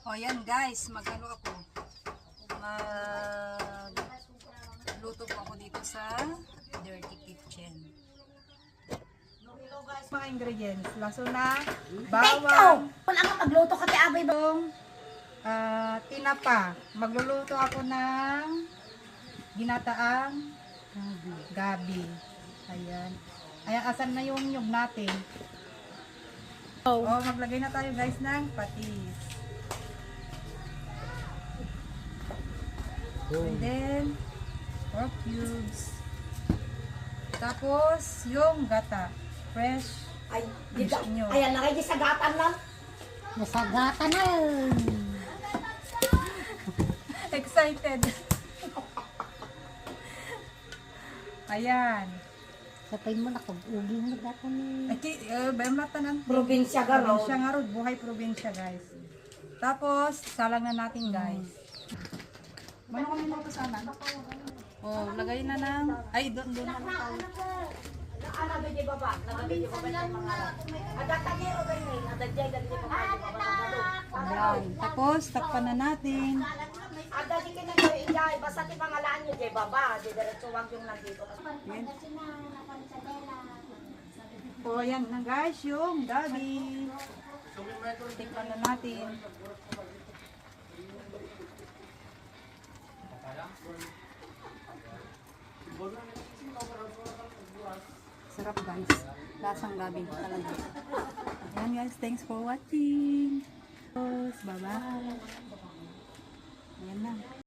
O yan guys, magluto po ako dito sa Dirty Kitchen. Mga ingredients, laso na, bawang, Wala ka magluto ka kay abay ba? tinapa. Magluluto ako ng ginataang gabi. Ayan. Ayan, asan na yung nyug natin? Oh, maglagay na tayo guys ng patis. And then, pork cubes. Tapos, yung gata. Fresh. Ay, nyo. ayan na kayo sa gatan lang. Nasagata na yun. Excited. Ayan. Sapay mo na kung ugi mo dati ni. Bayang matanan. Probinsya ka raw. Probinsya nga ro. Buhay probinsya guys. Tapos, salang na natin guys. Ano kami mo ito sana? Oh, lagay na ng... Ay, doon na lang tayo. Nagabi di baba. Nagabi di baba yung mga agatagero ganyan. Adadjay dali di baba. Ayan. Tapos, takpan na natin. Adadi ka na kayo ijay. Basta ti pangalaan nyo di baba. Di diretso wag yung nandito. Ayan. O, ayan na guys, yung gabi. Tikpan na natin. Sarap guys. Lasang gabi talaga. Ayan guys, thanks for watching. Bye-bye. Ayan na.